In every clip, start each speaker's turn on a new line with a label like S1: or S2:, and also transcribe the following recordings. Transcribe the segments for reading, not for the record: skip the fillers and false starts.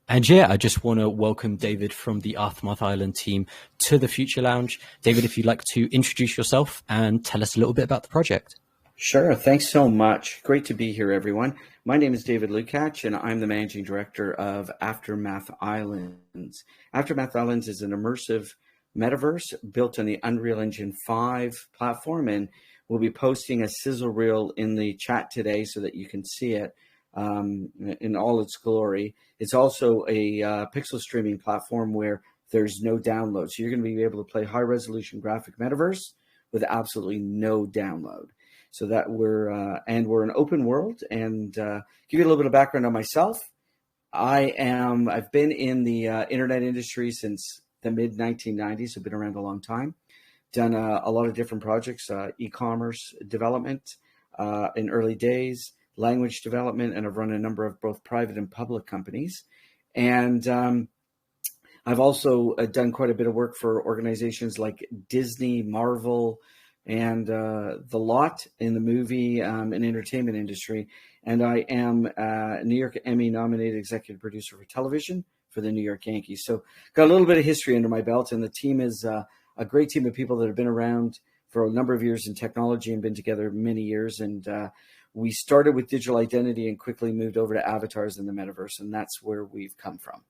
S1: And yeah, I just want to welcome David from the Aftermath Island team to the Future Lounge. David, if you'd like to introduce yourself and tell us a little bit about the project.
S2: Sure. Thanks so much. Great to be here, everyone. My name is David Lucatch, and I'm the managing director of Aftermath Islands. Aftermath Islands is an immersive metaverse built on the Unreal Engine 5 platform, and we'll be posting a sizzle reel in the chat today so that you can see it in all its glory. It's also a pixel streaming platform where there's no download. So you're going to be able to play high resolution graphic metaverse with absolutely no download. So that we're an open world. And give you a little bit of background on myself. I've been in the internet industry since the mid 1990s. I've been around a long time. Done a lot of different projects, e-commerce development in early days, language development, and I've run a number of both private and public companies. And I've also done quite a bit of work for organizations like Disney, Marvel, and the lot in the movie and entertainment industry. And I am a New York Emmy nominated executive producer for television for the New York Yankees. So got a little bit of history under my belt, and the team is a great team of people that have been around for a number of years in technology and been together many years. And we started with digital identity and quickly moved over to avatars in the metaverse, and that's where we've come from.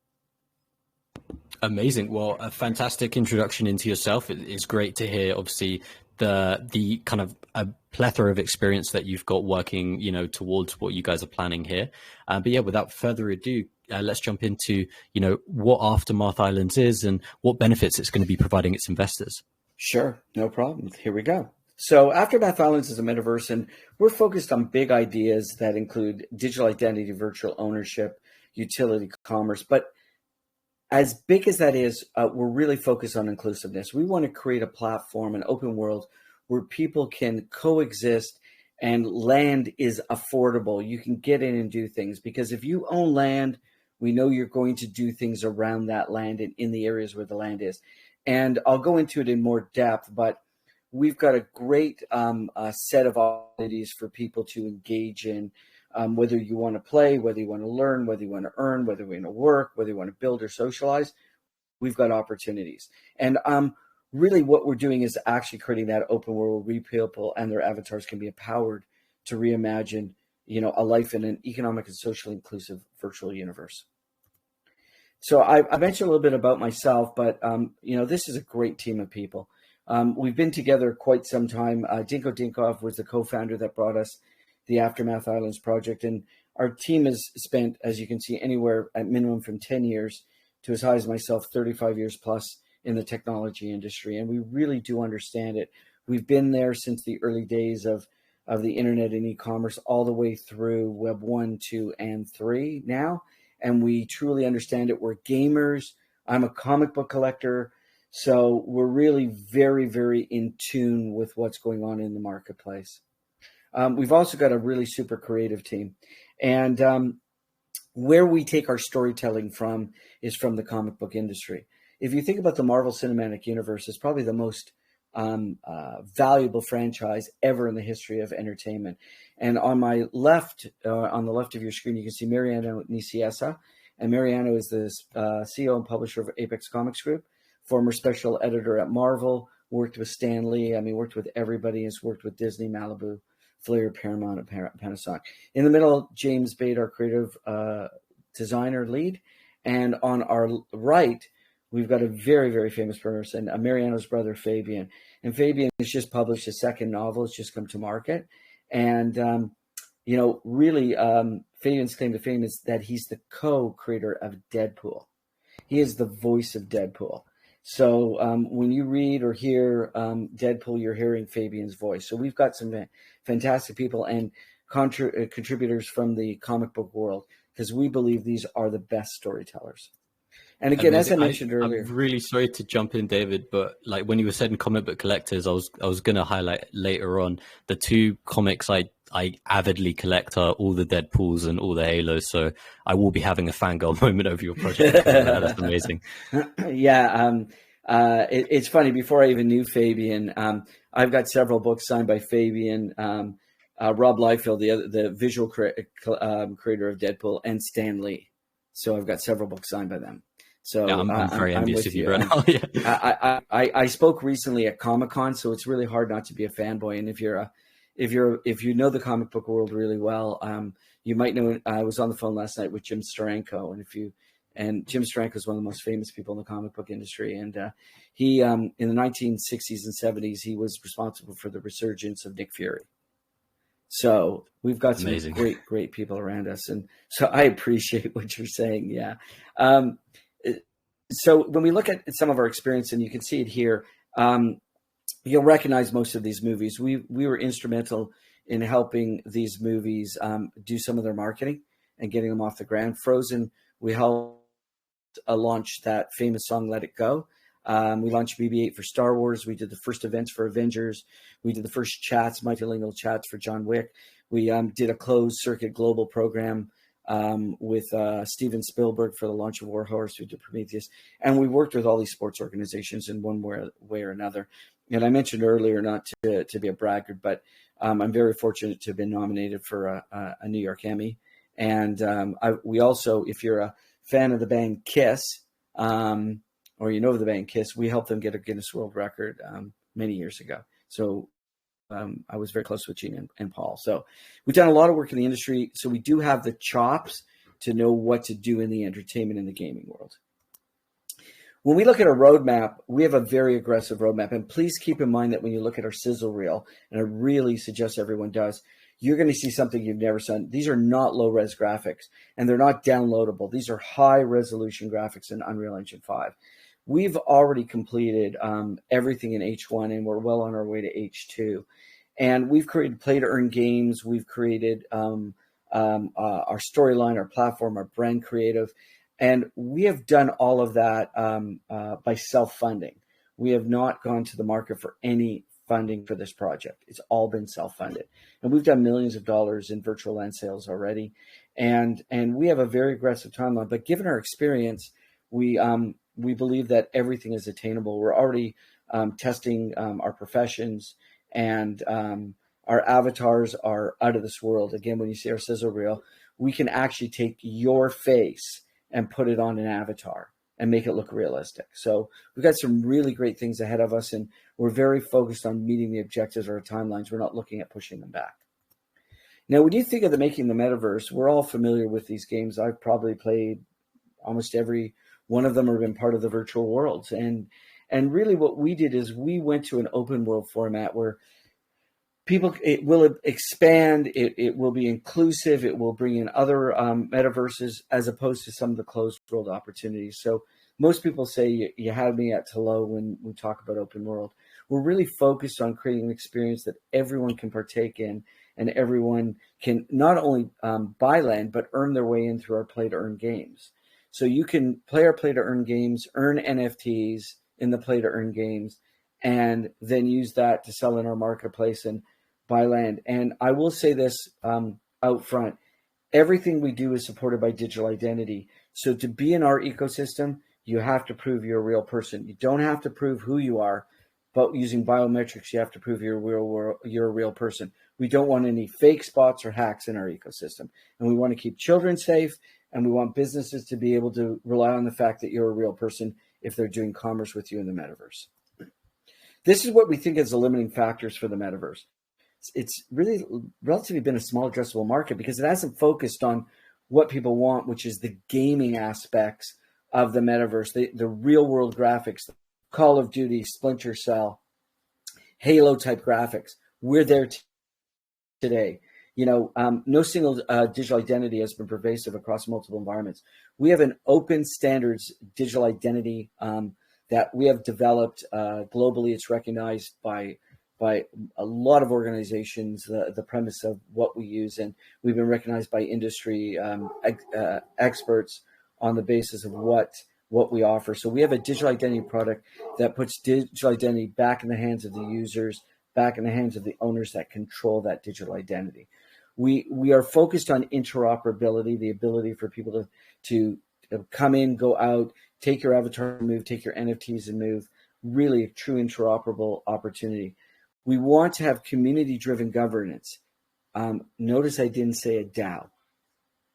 S1: Amazing. Well, a fantastic introduction into yourself. It's great to hear, obviously, the kind of a plethora of experience that you've got working, towards what you guys are planning here. But yeah, without further ado, let's jump into, what Aftermath Islands is and what benefits it's going to be providing its investors.
S2: Sure. No problem. Here we go. So Aftermath Islands is a metaverse, and we're focused on big ideas that include digital identity, virtual ownership, utility commerce. But as big as that is, we're really focused on inclusiveness. We want to create a platform, an open world where people can coexist and land is affordable. You can get in and do things, because if you own land, we know you're going to do things around that land and in the areas where the land is. And I'll go into it in more depth, but we've got a great set of opportunities for people to engage in, whether you want to play, whether you want to learn, whether you want to earn, whether you want to work, whether you want to build or socialize. We've got opportunities. And really what we're doing is actually creating that open world where people and their avatars can be empowered to reimagine, a life in an economic and socially inclusive virtual universe. So I mentioned a little bit about myself, but, this is a great team of people. We've been together quite some time. Dinko Dinkov was the co-founder that brought us the Aftermath Islands project. And our team has spent, as you can see, anywhere at minimum from 10 years to as high as myself, 35 years plus in the technology industry. And we really do understand it. We've been there since the early days of the internet and e-commerce all the way through Web 1, 2, and 3 now. And we truly understand it. We're gamers. I'm a comic book collector. So we're really very, very in tune with what's going on in the marketplace. We've also got a really super creative team. And where we take our storytelling from is from the comic book industry. If you think about the Marvel Cinematic Universe, it's probably the most valuable franchise ever in the history of entertainment. And on my left, on the left of your screen, you can see Mariano Nicieza. And Mariano is the CEO and publisher of Apex Comics Group, former special editor at Marvel, worked with Stan Lee. Worked with everybody. He's worked with Disney, Malibu, Flair, Paramount, and Panasonic. In the middle, James Bate, our creative designer lead. And on our right, we've got a very, very famous person, Mariano's brother, Fabian. And Fabian has just published his second novel. It's just come to market. And, really, Fabian's claim to fame is that he's the co-creator of Deadpool. He is the voice of Deadpool. So when you read or hear Deadpool, you're hearing Fabian's voice. So we've got some fantastic people and contributors from the comic book world, because we believe these are the best storytellers. And again, as I mentioned earlier,
S1: I'm really sorry to jump in, David, but like when you were saying comic book collectors, I was going to highlight later on the two comics I avidly collect are all the Deadpools and all the Halos. So I will be having a fangirl moment over your project. That's amazing.
S2: Yeah. It's funny. Before I even knew Fabian, I've got several books signed by Fabian, Rob Liefeld, the visual creator of Deadpool, and Stan Lee. So I've got several books signed by them. So
S1: Yeah, I'm very
S2: I'm
S1: envious
S2: with
S1: of you,
S2: you.
S1: bro.
S2: And
S1: Now. Yeah.
S2: I spoke recently at Comic-Con, so it's really hard not to be a fanboy. And if you know the comic book world really well, you might know. I was on the phone last night with Jim Steranko, and Jim Steranko is one of the most famous people in the comic book industry. And he in the 1960s and 70s, he was responsible for the resurgence of Nick Fury. So we've got some
S1: Amazing.
S2: great people around us, and so I appreciate what you're saying. Yeah. Um, so when we look at some of our experience, and you can see it here, you'll recognize most of these movies. We were instrumental in helping these movies do some of their marketing and getting them off the ground. Frozen, we helped launch that famous song "Let It Go." We launched BB-8 for Star Wars. We did the first events for Avengers. We did the first chats, multilingual chats for John Wick. We did a closed circuit global program with Steven Spielberg for the launch of Warhorse. We did Prometheus. And we worked with all these sports organizations in one way or another. And I mentioned earlier, not to be a braggart, but I'm very fortunate to have been nominated for a New York Emmy. And we also, if you're a fan of the band Kiss, or you know the band Kiss, we helped them get a Guinness World Record many years ago. So I was very close with Gene and Paul. So we've done a lot of work in the industry. So we do have the chops to know what to do in the entertainment and the gaming world. When we look at a roadmap, we have a very aggressive roadmap. And please keep in mind that when you look at our sizzle reel, and I really suggest everyone does, you're going to see something you've never seen. These are not low-res graphics, and they're not downloadable. These are high-resolution graphics in Unreal Engine 5. We've already completed everything in H1, and we're well on our way to H2. And we've created play-to-earn games. We've created our storyline, our platform, our brand creative. And we have done all of that by self-funding. We have not gone to the market for any funding for this project. It's all been self-funded. And we've done millions of dollars in virtual land sales already. And we have a very aggressive timeline. But given our experience, we believe that everything is attainable. We're already testing our professions, and our avatars are out of this world. Again, when you see our sizzle reel, we can actually take your face and put it on an avatar and make it look realistic. So we've got some really great things ahead of us, and we're very focused on meeting the objectives of our timelines. We're not looking at pushing them back. Now, when you think of the making the metaverse, we're all familiar with these games. I've probably played almost every one of them or been part of the virtual worlds. And really what we did is we went to an open world format where it will expand, it will be inclusive, it will bring in other metaverses as opposed to some of the closed world opportunities. So most people say you had me at hello when we talk about open world. We're really focused on creating an experience that everyone can partake in, and everyone can not only buy land, but earn their way in through our play-to-earn games. So you can play our play-to-earn games, earn NFTs in the play-to-earn games, and then use that to sell in our marketplace and buy land. And I will say this out front, everything we do is supported by digital identity. So to be in our ecosystem, you have to prove you're a real person. You don't have to prove who you are, but using biometrics, you have to prove you're a real person. We don't want any fake spots or hacks in our ecosystem. And we want to keep children safe, and we want businesses to be able to rely on the fact that you're a real person if they're doing commerce with you in the metaverse. This is what we think is the limiting factors for the metaverse. It's really relatively been a small addressable market because it hasn't focused on what people want, which is the gaming aspects of the metaverse, the real world graphics, Call of Duty, Splinter Cell, Halo type graphics. We're there today. No single digital identity has been pervasive across multiple environments. We have an open standards digital identity that we have developed globally. It's recognized by a lot of organizations, the premise of what we use, and we've been recognized by industry experts on the basis of what we offer. So we have a digital identity product that puts digital identity back in the hands of the users, back in the hands of the owners that control that digital identity. We are focused on interoperability, the ability for people to come in, go out, take your avatar and move, take your NFTs and move, really a true interoperable opportunity. We want to have community-driven governance. Notice I didn't say a DAO.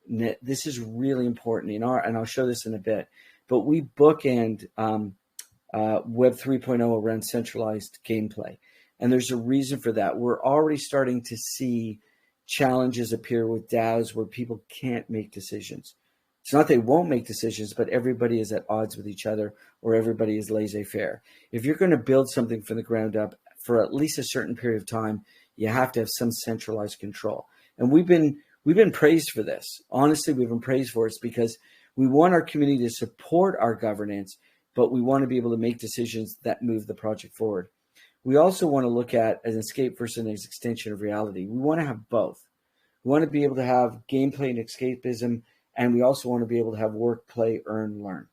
S2: This is really important and I'll show this in a bit, but we bookend Web 3.0 around centralized gameplay. And there's a reason for that. We're already starting to see challenges appear with DAOs where people can't make decisions. It's not they won't make decisions, but everybody is at odds with each other, or everybody is laissez-faire. If you're going to build something from the ground up for at least a certain period of time, you have to have some centralized control. And we've been praised for this. Honestly, we've been praised for it because we want our community to support our governance, but we want to be able to make decisions that move the project forward. We also want to look at an escape versus an extension of reality. We want to have both. We want to be able to have gameplay and escapism, and we also want to be able to have work, play, earn, learn.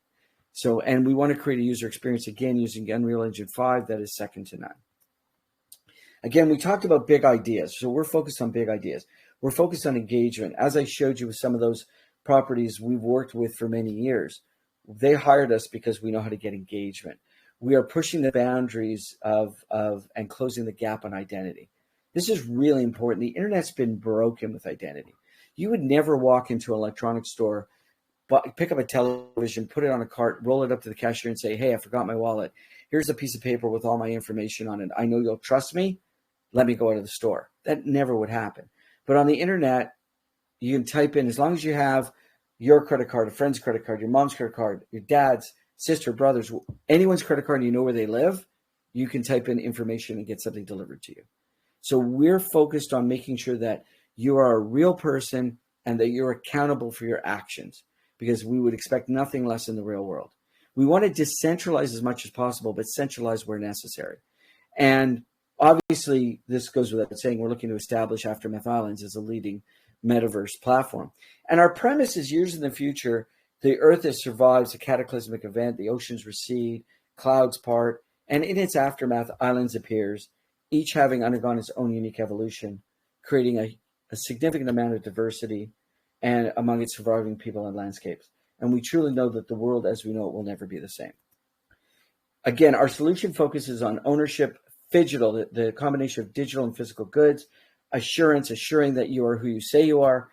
S2: So, and we want to create a user experience, again, using Unreal Engine 5 that is second to none. Again, we talked about big ideas. So we're focused on big ideas. We're focused on engagement. As I showed you with some of those properties we've worked with for many years, they hired us because we know how to get engagement. We are pushing the boundaries of and closing the gap on identity. This is really important. The internet's been broken with identity. You would never walk into an electronics store, pick up a television, put it on a cart, roll it up to the cashier and say, hey, I forgot my wallet. Here's a piece of paper with all my information on it. I know you'll trust me. Let me go out of the store. That never would happen. But on the internet, you can type in, as long as you have your credit card, a friend's credit card, your mom's credit card, your dad's, sister, brothers, anyone's credit card, and you know where they live, you can type in information and get something delivered to you. So we're focused on making sure that you are a real person and that you're accountable for your actions, because we would expect nothing less in the real world. We want to decentralize as much as possible, but centralize where necessary. And obviously, this goes without saying, we're looking to establish Aftermath Islands as a leading metaverse platform. And our premise is, years in the future, the Earth survives a cataclysmic event, the oceans recede, clouds part, and in its aftermath, islands appears, each having undergone its own unique evolution, creating a significant amount of diversity and among its surviving people and landscapes. And we truly know that the world as we know it will never be the same. Again, our solution focuses on ownership, Phygital, the combination of digital and physical goods, assuring that you are who you say you are,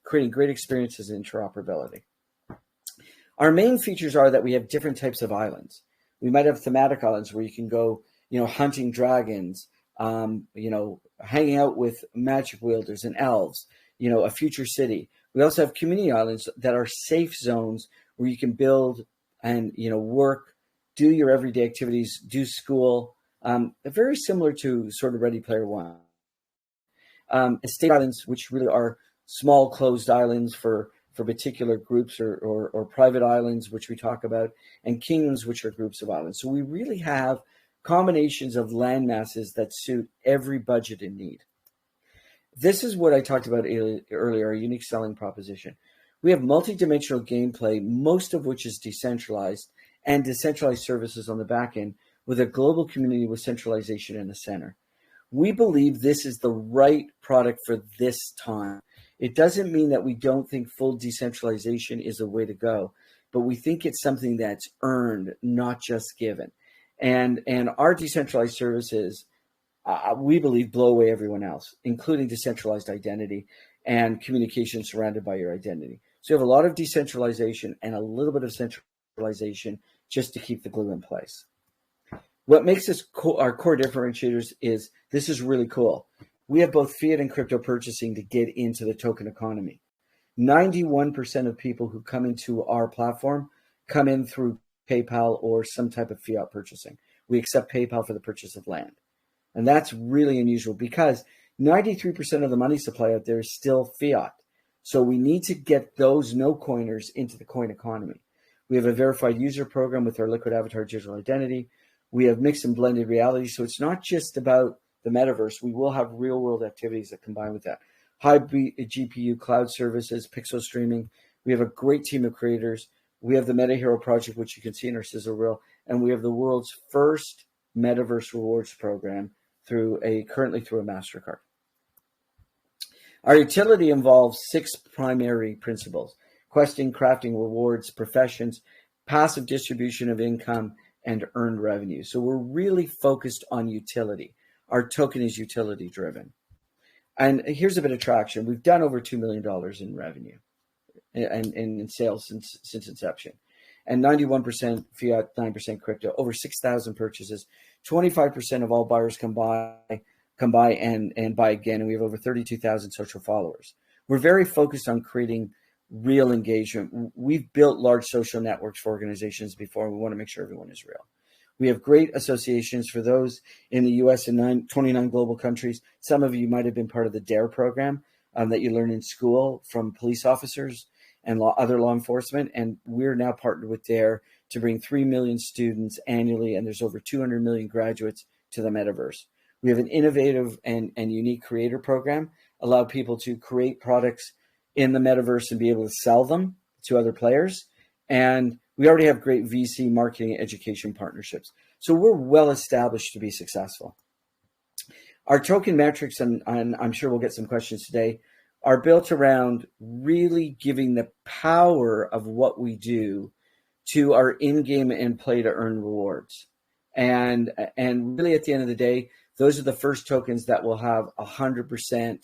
S2: creating great experiences and interoperability. Our main features are that we have different types of islands. We might have thematic islands where you can go, hunting dragons, hanging out with magic wielders and elves, a future city. We also have community islands that are safe zones where you can build and, work, do your everyday activities, do school, very similar to sort of Ready Player One. Estate islands, which really are small closed islands for particular groups or private islands, which we talk about, and kingdoms, which are groups of islands. So we really have combinations of land masses that suit every budget and need. This is what I talked about earlier, our unique selling proposition. We have multidimensional gameplay, most of which is decentralized, and decentralized services on the back end, with a global community with centralization in the center. We believe this is the right product for this time. It doesn't mean that we don't think full decentralization is a way to go, but we think it's something that's earned, not just given. And our decentralized services, we believe, blow away everyone else, including decentralized identity and communication surrounded by your identity. So you have a lot of decentralization and a little bit of centralization just to keep the glue in place. What makes us our core differentiators is this is really cool. We have both fiat and crypto purchasing to get into the token economy. 91% of people who come into our platform come in through PayPal or some type of fiat purchasing. We accept PayPal for the purchase of land. And that's really unusual because 93% of the money supply out there is still fiat. So we need to get those no coiners into the coin economy. We have a verified user program with our Liquid Avatar digital identity. We have mixed and blended reality. So it's not just about the metaverse. We will have real world activities that combine with that. High GPU cloud services, pixel streaming. We have a great team of creators. We have the Meta Hero project, which you can see in our sizzle reel. And we have the world's first metaverse rewards program currently through a MasterCard. Our utility involves 6 primary principles: questing, crafting, rewards, professions, passive distribution of income, and earned revenue. So we're really focused on utility. Our token is utility driven. And here's a bit of traction. We've done over $2 million in revenue. in sales since inception. And 91% fiat, 9% crypto, over 6,000 purchases. 25% of all buyers come by and buy again. And we have over 32,000 social followers. We're very focused on creating real engagement. We've built large social networks for organizations before, and we want to make sure everyone is real. We have great associations for those in the U.S. and 29 global countries. Some of you might have been part of the DARE program that you learn in school from police officers and other law enforcement. And we're now partnered with DARE to bring 3 million students annually, and there's over 200 million graduates to the metaverse. We have an innovative and unique creator program, allow people to create products in the metaverse and be able to sell them to other players. And we already have great VC marketing and education partnerships. So we're well established to be successful. Our token metrics, and I'm sure we'll get some questions today, are built around really giving the power of what we do to our in-game and play to earn rewards. And really at the end of the day, those are the first tokens that will have 100%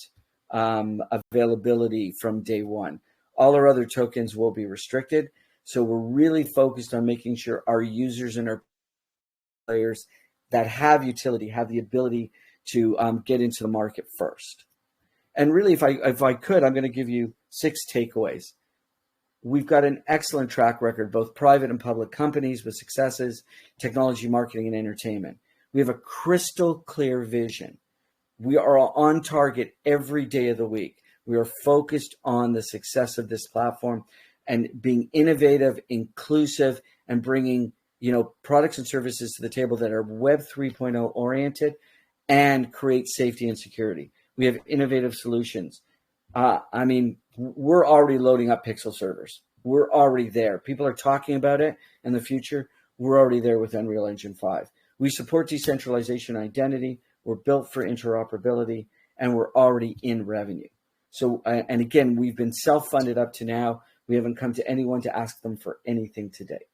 S2: availability from day one. All our other tokens will be restricted. So we're really focused on making sure our users and our players that have utility have the ability to get into the market first. And really, if I could, I'm going to give you 6 takeaways. We've got an excellent track record, both private and public companies with successes, technology, marketing, and entertainment. We have a crystal clear vision. We are on target every day of the week. We are focused on the success of this platform and being innovative, inclusive, and bringing products and services to the table that are Web 3.0 oriented and create safety and security. We have innovative solutions. We're already loading up Pixel servers. We're already there. People are talking about it in the future. We're already there with Unreal Engine 5. We support decentralization identity. We're built for interoperability, and we're already in revenue. So, and again, we've been self-funded up to now. We haven't come to anyone to ask them for anything today.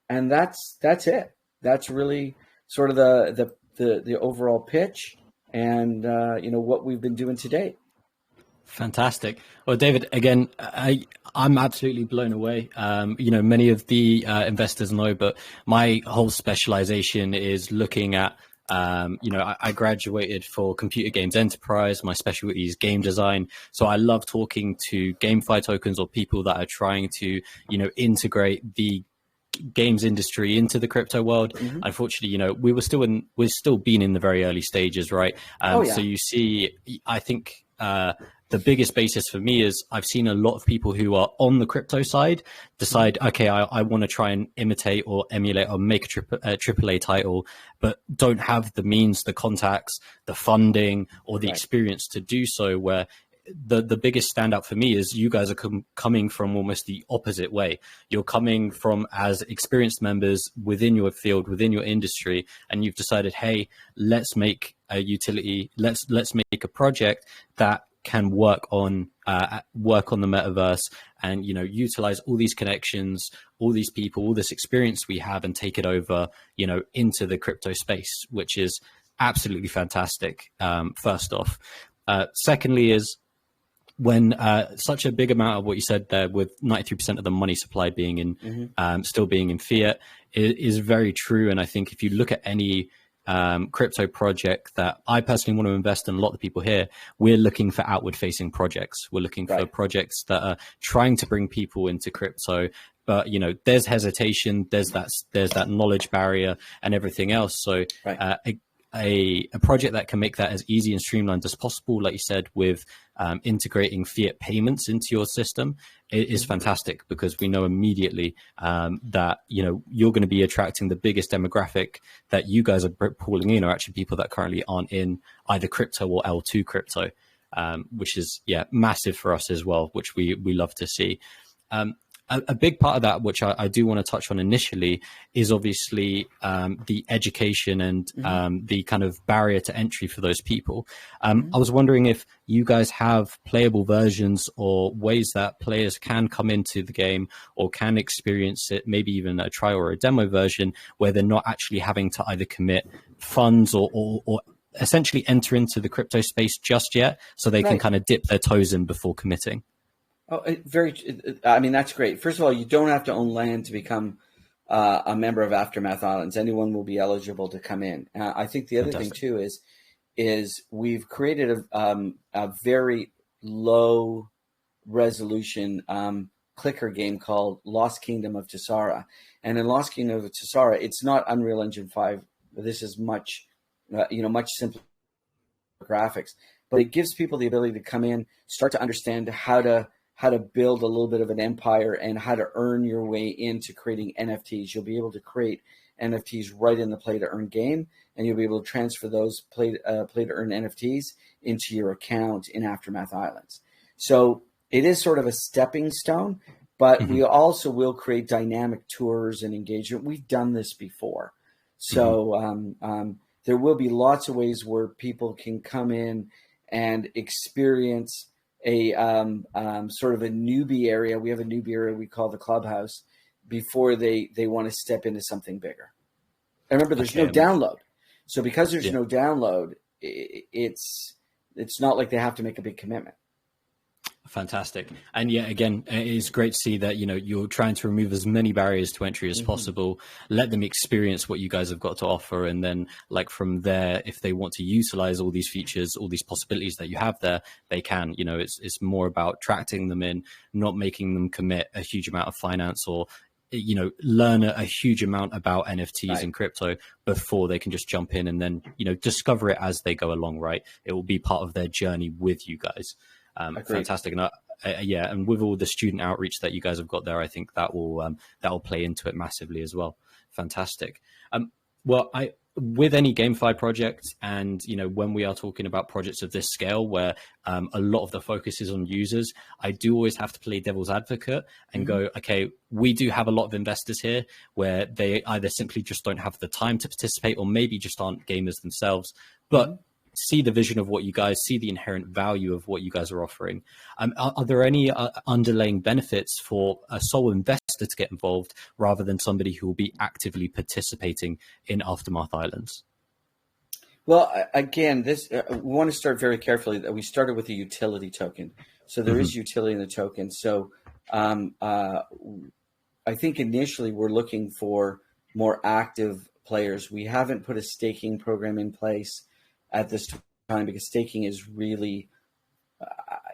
S2: And that's it. That's really sort of the overall pitch and what we've been doing today.
S1: Fantastic. Well, David, again, I'm absolutely blown away. Many of the investors know, but my whole specialization is looking at, I graduated for computer games enterprise. My specialty is game design. So I love talking to GameFi tokens or people that are trying to, integrate the games industry into the crypto world. Mm-hmm. Unfortunately, we're still being in the very early stages, right? So you see, I think, the biggest basis for me is I've seen a lot of people who are on the crypto side decide, okay, I want to try and imitate or emulate or make a AAA title, but don't have the means, the contacts, the funding, or the experience to do so, where the biggest standout for me is you guys are coming from almost the opposite way. You're coming from as experienced members within your field, within your industry, and you've decided, hey, let's make a utility, let's make a project that can work on the metaverse and utilize all these connections, all these people, all this experience we have, and take it over into the crypto space, which is absolutely fantastic. First off, secondly is when such a big amount of what you said there, with 93% of the money supply being in still being in fiat, is very true. And I think if you look at any crypto project that I personally want to invest in, a lot of people here, we're looking for outward facing projects. We're looking for projects that are trying to bring people into crypto, but there's hesitation, there's that knowledge barrier and everything else. So a project that can make that as easy and streamlined as possible, like you said, with integrating fiat payments into your system, it is fantastic, because we know immediately that you're going to be attracting the biggest demographic that you guys are pulling in are actually people that currently aren't in either crypto or L2 crypto, which is massive for us as well, which we love to see. A big part of that, which I do want to touch on initially, is obviously the education and the kind of barrier to entry for those people. I was wondering if you guys have playable versions or ways that players can come into the game or can experience it, maybe even a trial or a demo version, where they're not actually having to either commit funds or essentially enter into the crypto space just yet, so they can kind of dip their toes in before committing.
S2: Oh, I mean, that's great. First of all, you don't have to own land to become a member of Aftermath Islands. Anyone will be eligible to come in. I think the other thing
S1: Fantastic.
S2: too is we've created a very low resolution clicker game called Lost Kingdom of Tessara. And in Lost Kingdom of Tessara, it's not Unreal Engine 5. This is much, much simpler graphics, but it gives people the ability to come in, start to understand how to build a little bit of an empire and how to earn your way into creating NFTs. You'll be able to create NFTs right in the play to earn game, and you'll be able to transfer those play to earn NFTs into your account in Aftermath Islands. So it is sort of a stepping stone, but
S1: Hmm.
S2: we also will create dynamic tours and engagement. We've done this before. So there will be lots of ways where people can come in and experience a sort of a newbie area. We have a newbie area we call the clubhouse before they want to step into something bigger. And remember, there's no
S1: Okay.
S2: download. So because there's
S1: Yeah.
S2: no download, it's not like they have to make a big commitment.
S1: Fantastic. And yeah, again, it is great to see that, you're trying to remove as many barriers to entry as possible, let them experience what you guys have got to offer. And then like from there, if they want to utilize all these features, all these possibilities that you have there, they can. It's more about attracting them in, not making them commit a huge amount of finance or learn a huge amount about NFTs
S2: Right.
S1: and crypto before they can just jump in and then discover it as they go along. Right, it will be part of their journey with you guys.
S2: Agreed.
S1: Fantastic. And yeah, and with all the student outreach that you guys have got there, I think that will play into it massively as well. Fantastic. Well, with any GameFi project, and when we are talking about projects of this scale, where a lot of the focus is on users, I do always have to play devil's advocate and go, okay, we do have a lot of investors here where they either simply just don't have the time to participate, or maybe just aren't gamers themselves, but see the vision of what you guys see, the inherent value of what you guys are offering. Are there any underlying benefits for a sole investor to get involved rather than somebody who will be actively participating in Aftermath Islands?
S2: Well, again, we want to start very carefully. That we started with a utility token, so there
S1: Hmm.
S2: is utility in the token. So I think initially we're looking for more active players. We haven't put a staking program in place at this time because staking is really,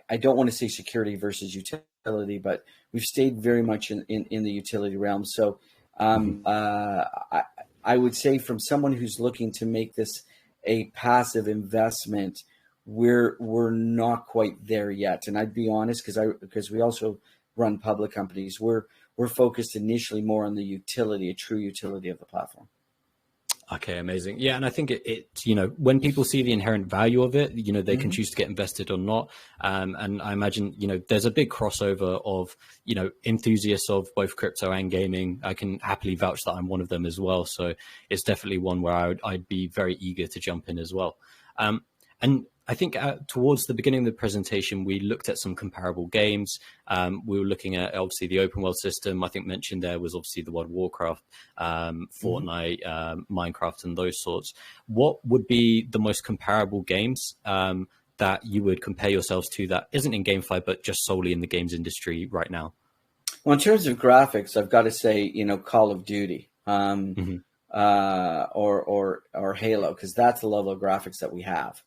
S2: I don't want to say security versus utility, but we've stayed very much in the utility realm. So
S1: Hmm.
S2: I would say from someone who's looking to make this a passive investment, we're not quite there yet. And I'd be honest, because we also run public companies. We're focused initially more on the utility, a true utility of the platform.
S1: Okay, amazing. Yeah, and I think when people see the inherent value of it, they can choose to get invested or not. And I imagine, there's a big crossover of, enthusiasts of both crypto and gaming. I can happily vouch that I'm one of them as well. So it's definitely one where I'd be very eager to jump in as well. And I think towards the beginning of the presentation, we looked at some comparable games. We were looking at obviously the open world system. I think mentioned there was obviously the World of Warcraft, Fortnite, Minecraft, and those sorts. What would be the most comparable games that you would compare yourselves to that isn't in GameFi, but just solely in the games industry right now?
S2: Well, in terms of graphics, I've got to say, Call of Duty,
S1: Hmm.
S2: or Halo, because that's the level of graphics that we have.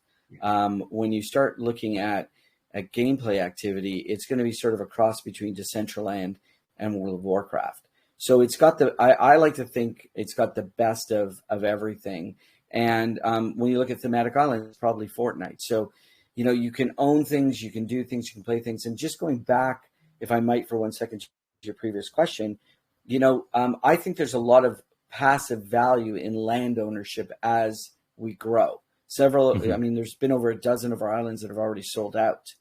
S2: When you start looking at gameplay activity, it's going to be sort of a cross between Decentraland and World of Warcraft. So it's got I like to think it's got the best of everything. And when you look at thematic islands, it's probably Fortnite. So, you can own things, you can do things, you can play things. And just going back, if I might, for 1 second, to your previous question, I think there's a lot of passive value in land ownership as we grow. I
S1: Hmm.
S2: mean, there's been over a dozen of our islands that have already sold out.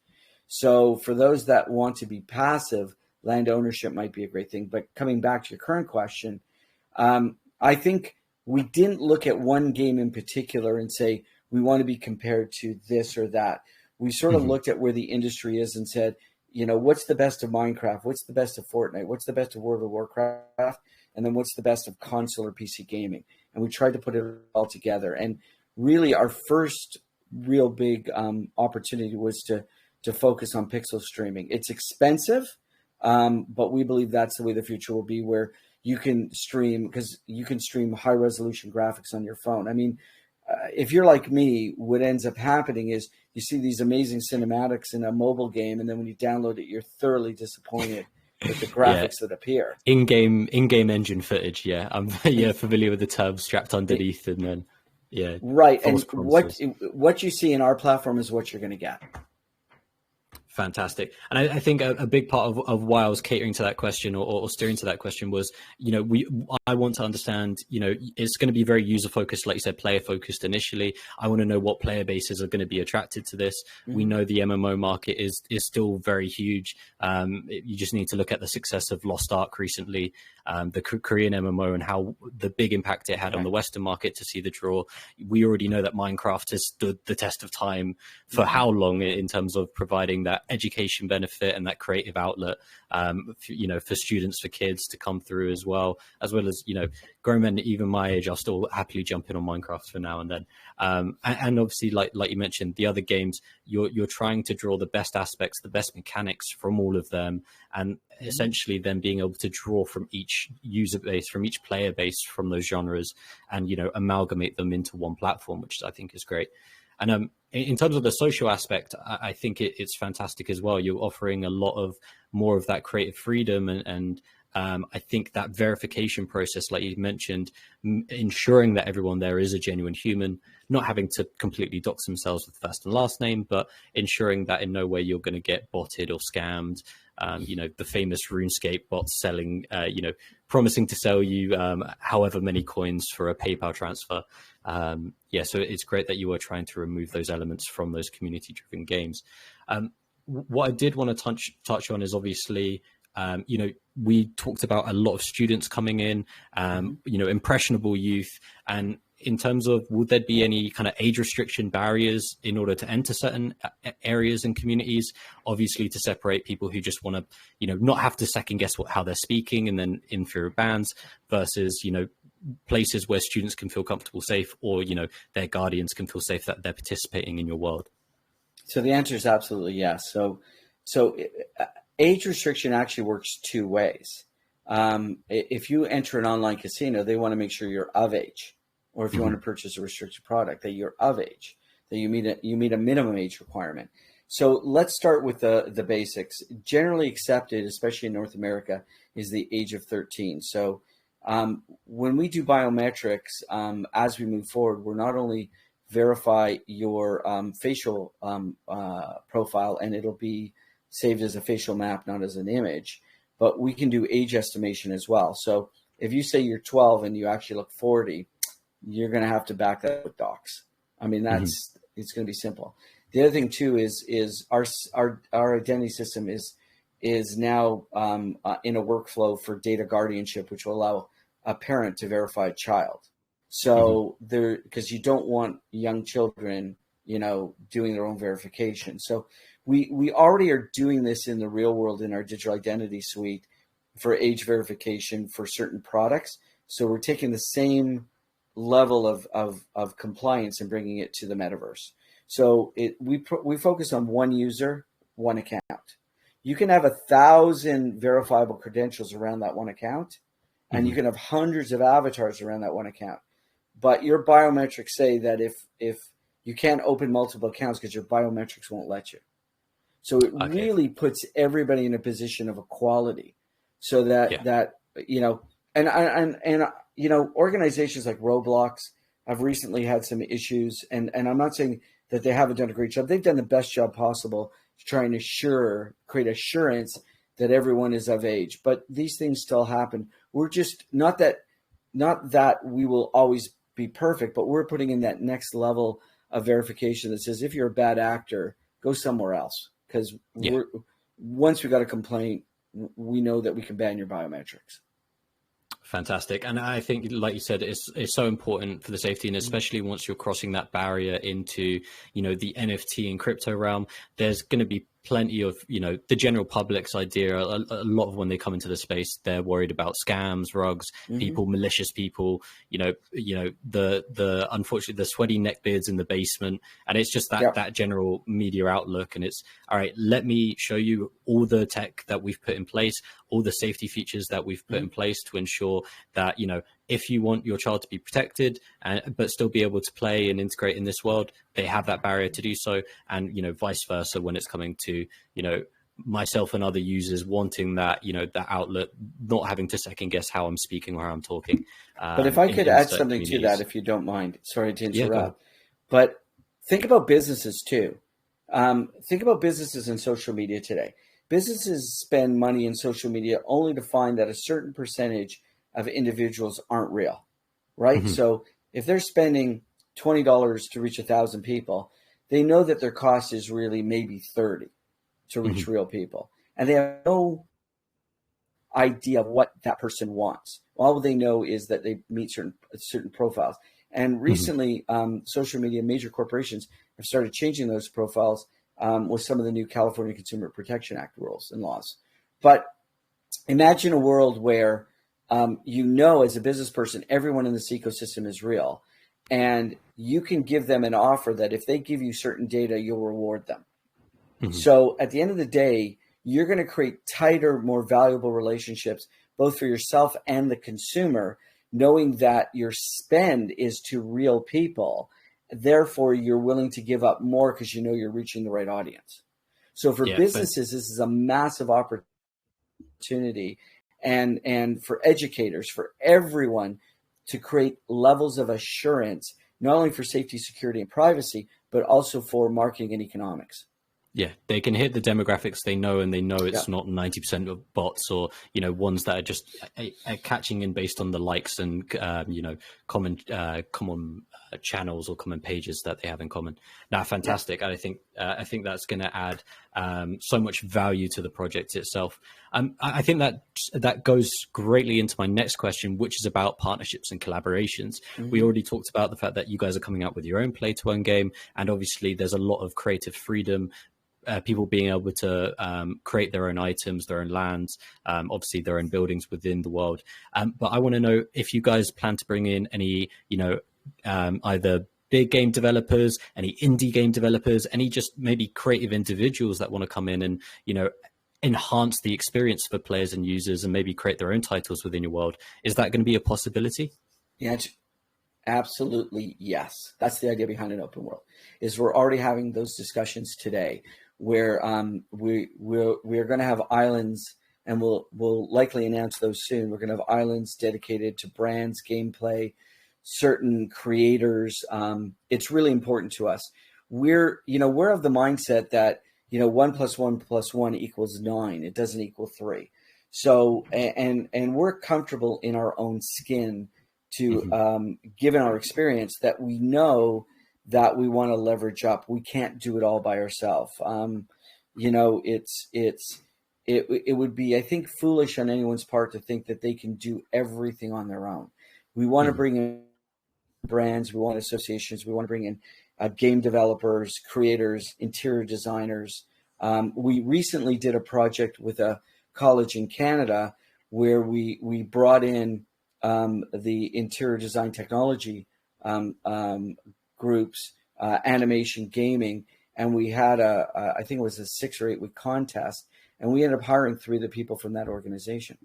S2: So for those that want to be passive, land ownership might be a great thing. But coming back to your current question, I think we didn't look at one game in particular and say we want to be compared to this or that. We sort of
S1: Hmm.
S2: looked at where the industry is and said, what's the best of Minecraft? What's the best of Fortnite? What's the best of World of Warcraft? And then what's the best of console or PC gaming? And we tried to put it all together. And really, our first real big opportunity was to to focus on pixel streaming. It's expensive, but we believe that's the way the future will be, where you can stream, because you can stream high resolution graphics on your phone. I mean, if you're like me, what ends up happening is you see these amazing cinematics in a mobile game, and then when you download it, you're thoroughly disappointed with the graphics that appear.
S1: In-game engine footage. Yeah, I'm familiar with the term strapped underneath, and then
S2: right. And what you see in our platform is what you're going to get.
S1: Fantastic. And I think a big part of why I was catering to that question or steering to that question was, I want to understand, it's going to be very user focused, like you said, player focused initially. I want to know what player bases are going to be attracted to this. Mm-hmm. We know the MMO market is still very huge. You just need to look at the success of Lost Ark recently, the Korean MMO, and how the big impact it had on the Western market to see the draw. We already know that Minecraft has stood the test of time for how long in terms of providing that education benefit and that creative outlet, for students, for kids to come through, as well as grown men even my age are still happily jumping on Minecraft for now and then. And obviously, like you mentioned, the other games, you're trying to draw the best aspects, the best mechanics from all of them, and essentially then being able to draw from each user base, from each player base, from those genres, and amalgamate them into one platform, which I think is great. And in terms of the social aspect, I think it's fantastic as well. You're offering a lot of more of that creative freedom, and I think that verification process, like you mentioned, ensuring that everyone there is a genuine human, not having to completely dox themselves with first and last name, but ensuring that in no way you're going to get botted or scammed. The famous RuneScape bots selling, promising to sell you however many coins for a PayPal transfer. So it's great that you are trying to remove those elements from those community-driven games. What I did want to touch on is obviously, we talked about a lot of students coming in, impressionable youth. And in terms of, would there be any kind of age restriction barriers in order to enter certain areas and communities? Obviously, to separate people who just want to, not have to second guess how they're speaking and then inferior bans versus, places where students can feel comfortable, safe, or, their guardians can feel safe that they're participating in your world.
S2: So the answer is absolutely yes. So age restriction actually works two ways. If you enter an online casino, they want to make sure you're of age, or if you want to purchase a restricted product, that you're of age, that you meet a minimum age requirement. So let's start with the basics. Generally accepted, especially in North America, is the age of 13. So when we do biometrics, as we move forward, we're not only verify your facial profile, and it'll be saved as a facial map, not as an image, but we can do age estimation as well. So if you say you're 12 and you actually look 40, you're going to have to back that up with docs. I mean, it's going to be simple. The other thing too is our identity system is now in a workflow for data guardianship, which will allow a parent to verify a child. So because you don't want young children, doing their own verification. So we already are doing this in the real world in our digital identity suite for age verification for certain products. So we're taking the same level of compliance and bringing it to the metaverse. So we focus on one user, one account. You can have 1,000 verifiable credentials around that one account, and you can have hundreds of avatars around that one account. But your biometrics say that if you can't open multiple accounts because your biometrics won't let you. So it really puts everybody in a position of equality, so that organizations like Roblox have recently had some issues, and I'm not saying that they haven't done a great job. They've done the best job possible to try and create assurance that everyone is of age. But these things still happen. We're just not that we will always be perfect, but we're putting in that next level of verification that says, if you're a bad actor, go somewhere else. Because once we got a complaint, we know that we can ban your biometrics.
S1: Fantastic. And I think, like you said, it's so important for the safety, and especially once you're crossing that barrier into, the NFT and crypto realm, there's going to be plenty of, the general public's idea. A lot of when they come into the space, they're worried about scams, rugs, people, malicious people, the unfortunately the sweaty neckbeards in the basement. And it's just that general media outlook. And it's, all right, let me show you all the tech that we've put in place, all the safety features that we've put in place to ensure that, if you want your child to be protected but still be able to play and integrate in this world, they have that barrier to do so. And, vice versa, when it's coming to, myself and other users wanting that, that outlet, not having to second guess how I'm speaking or how I'm talking.
S2: But if I could add something to that, if you don't mind, sorry to interrupt, but think about businesses too. Think about businesses in social media today. Businesses spend money in social media only to find that a certain percentage of individuals aren't real, right? So if they're spending $20 to reach 1,000 people, they know that their cost is really maybe 30 to reach real people. And they have no idea what that person wants. All they know is that they meet certain profiles. And recently, social media, major corporations have started changing those profiles with some of the new California Consumer Protection Act rules and laws. But imagine a world where, as a business person, everyone in this ecosystem is real. And you can give them an offer that if they give you certain data, you'll reward them. So at the end of the day, you're going to create tighter, more valuable relationships, both for yourself and the consumer, knowing that your spend is to real people. Therefore, you're willing to give up more because you know you're reaching the right audience. So for businesses, this is a massive opportunity. And for educators, for everyone, to create levels of assurance, not only for safety, security, and privacy, but also for marketing and economics.
S1: Yeah, they can hit the demographics they know, and they know it's not 90% of bots or, ones that are just catching in based on the likes and, common channels or common pages that they have in common. Now, fantastic. And I think that's going to add so much value to the project itself. I think that goes greatly into my next question, which is about partnerships and collaborations. We already talked about the fact that you guys are coming out with your own play-to-earn game, and obviously there's a lot of creative freedom. People being able to create their own items, their own lands, obviously their own buildings within the world. But I want to know if you guys plan to bring in any, either big game developers, any indie game developers, any just maybe creative individuals that want to come in and, enhance the experience for players and users and maybe create their own titles within your world. Is that going to be a possibility?
S2: Yeah, absolutely. Yes. That's the idea behind an open world, is we're already having those discussions today where we're going to have islands, and we'll likely announce those soon. We're going to have islands dedicated to brands, gameplay, certain creators. It's really important to us. We're of the mindset that, 1 + 1 + 1 = 9. It doesn't equal 3. So, and we're comfortable in our own skin to, given our experience, that we know that we want to leverage up. We can't do it all by ourselves. It would be, I think, foolish on anyone's part to think that they can do everything on their own. We want to bring in brands, we want associations, we want to bring in game developers, creators, interior designers. We recently did a project with a college in Canada where we brought in the interior design technology groups, animation, gaming, and we had I think it was a 6 or 8 week contest, and we ended up hiring 3 of the people from that organization.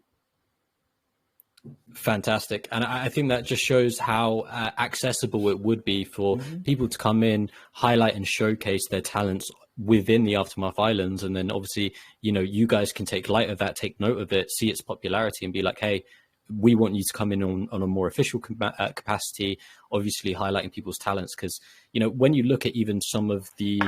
S1: Fantastic. And I think that just shows how accessible it would be for people to come in, highlight and showcase their talents within the Aftermath Islands. And then obviously, you guys can take light of that, take note of it, see its popularity and be like, hey, we want you to come in on a more official capacity, obviously highlighting people's talents. Because, when you look at even some of the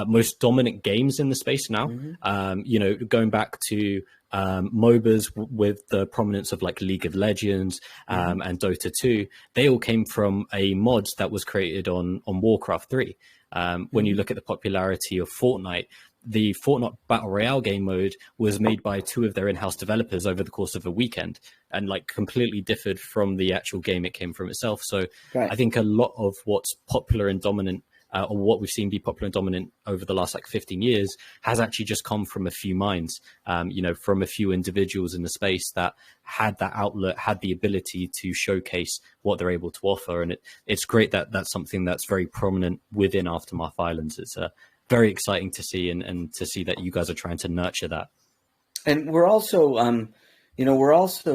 S1: most dominant games in the space now, going back to MOBAs with the prominence of like League of Legends and Dota 2, they all came from a mod that was created on Warcraft 3. When you look at the popularity of Fortnite, the Fortnite Battle Royale game mode was made by 2 of their in-house developers over the course of a weekend, and like completely differed from the actual game it came from itself. So I think a lot of what's popular and dominant or what we've seen be popular and dominant over the last like 15 years has actually just come from a few minds, from a few individuals in the space that had that outlet, had the ability to showcase what they're able to offer. And it's great that that's something that's very prominent within Aftermath Islands. It's very exciting to see, and to see that you guys are trying to nurture that.
S2: And we're also,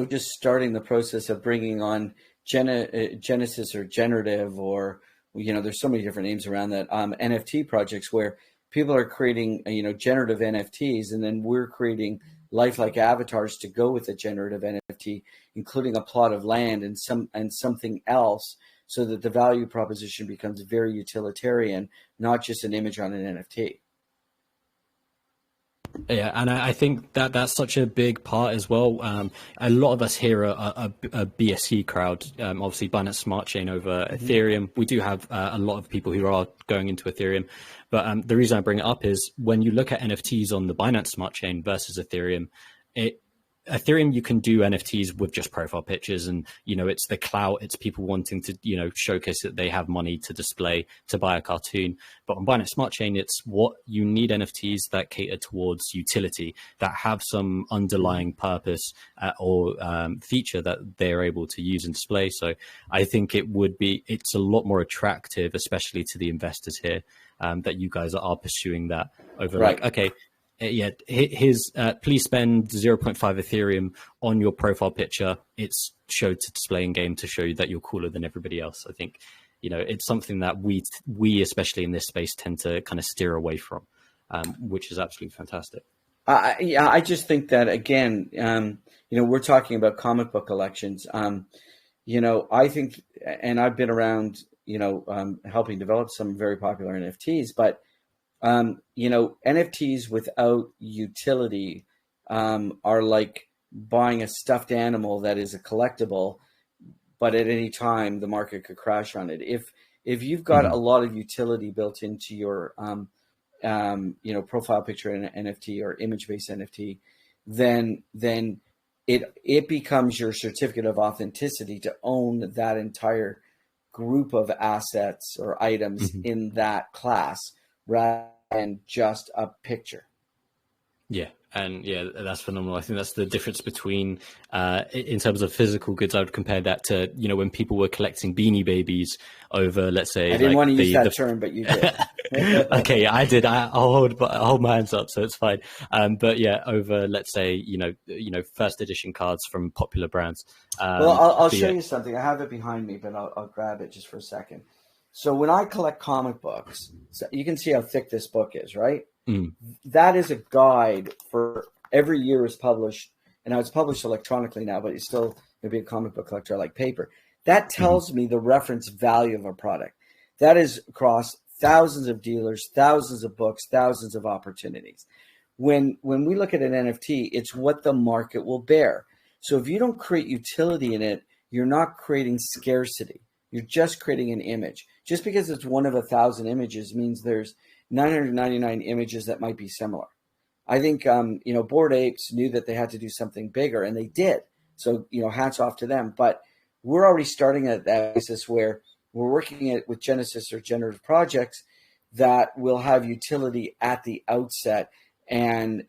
S2: just starting the process of bringing on Genesis or generative, or, there's so many different names around that, NFT projects where people are creating, generative NFTs, and then we're creating lifelike avatars to go with the generative NFT, including a plot of land and something else, so that the value proposition becomes very utilitarian, not just an image on an NFT.
S1: Yeah, and I think that that's such a big part as well. A lot of us here are a BSC crowd, obviously Binance Smart Chain over Ethereum. We do have a lot of people who are going into Ethereum. But the reason I bring it up is when you look at NFTs on the Binance Smart Chain versus Ethereum, Ethereum, you can do NFTs with just profile pictures, and, it's the clout, it's people wanting to, showcase that they have money to display, to buy a cartoon. But on Binance Smart Chain, it's what you need NFTs that cater towards utility, that have some underlying purpose or feature that they're able to use and display. So I think it's a lot more attractive, especially to the investors here, that you guys are pursuing that over
S2: Right.
S1: like, okay, yeah, please spend 0.5 Ethereum on your profile picture. It's showed to display in game to show you that you're cooler than everybody else. I think, it's something that we especially in this space tend to kind of steer away from, which is absolutely fantastic.
S2: I just think that, again, we're talking about comic book collections. I think, and I've been around, helping develop some very popular NFTs, but NFTs without utility are like buying a stuffed animal that is a collectible, but at any time the market could crash on it. If you've got a lot of utility built into your profile picture in an NFT or image-based NFT, then it becomes your certificate of authenticity to own that entire group of assets or items in that class, rather than just a picture.
S1: Yeah. And yeah, that's phenomenal. I think that's the difference between, in terms of physical goods, I would compare that to, when people were collecting Beanie Babies over, let's say,
S2: I didn't want to use that term, but you did.
S1: Okay, I did. I'll hold my hands up, so it's fine. But yeah, over, let's say, first edition cards from popular brands.
S2: Well, I'll show you something. I have it behind me, but I'll grab it just for a second. So when I collect comic books, so you can see how thick this book is, right? That is a guide for every year is published, and now it's published electronically now, but it's still going to be a comic book collector. I like paper. That tells me the reference value of a product. That is across thousands of dealers, thousands of books, thousands of opportunities. When we look at an NFT, it's what the market will bear. So if you don't create utility in it, you're not creating scarcity. You're just creating an image. Just because it's one of 1,000 images means there's 999 images that might be similar. I think, Bored Apes knew that they had to do something bigger, and they did. So, hats off to them. But we're already starting at that basis where we're working with Genesis or generative projects that will have utility at the outset. And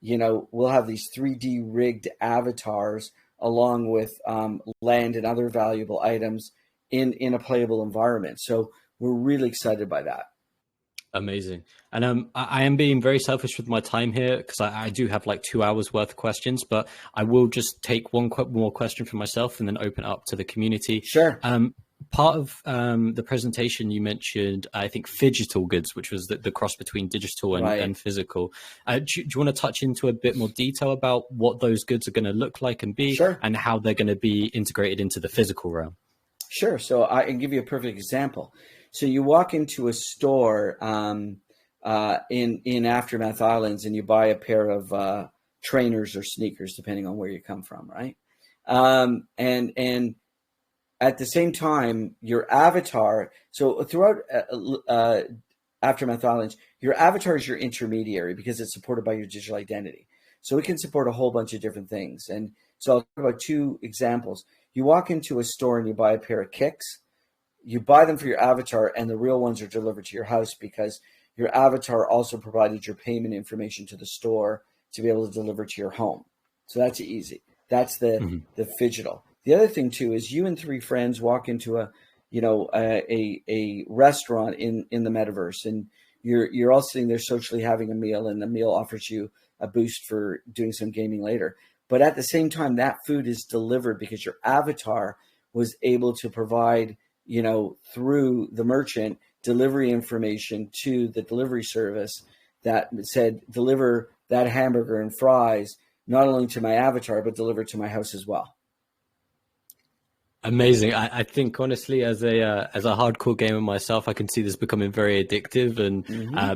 S2: we'll have these 3D rigged avatars along with land and other valuable items in a playable environment. So we're really excited by that.
S1: Amazing. And I am being very selfish with my time here, because I do have like 2 hours worth of questions, but I will just take one more question for myself and then open it up to the community.
S2: Sure.
S1: Part of the presentation, you mentioned, I think, Phygital goods, which was the cross between digital and physical. Do you want to touch into a bit more detail about what those goods are going to look like and be, and how they're going to be integrated into the physical realm?
S2: Sure. So I can give you a perfect example. So you walk into a store in Aftermath Islands, and you buy a pair of trainers or sneakers, depending on where you come from, right? And at the same time, your avatar. So throughout Aftermath Islands, your avatar is your intermediary because it's supported by your digital identity. So it can support a whole bunch of different things. And so I'll talk about two examples. You walk into a store and you buy a pair of kicks. you buy them for your avatar, and the real ones are delivered to your house because your avatar also provided your payment information to the store to be able to deliver to your home. So that's easy. That's the Phygital. The other thing too is you and three friends walk into a restaurant in the metaverse, and you're all sitting there socially having a meal, and the meal offers you a boost for doing some gaming later. But at the same time, that food is delivered because your avatar was able to provide, through the merchant, delivery information to the delivery service that said, deliver that hamburger and fries, not only to my avatar, but deliver to my house as well.
S1: Amazing. I think honestly, as a hardcore gamer myself, I can see this becoming very addictive, and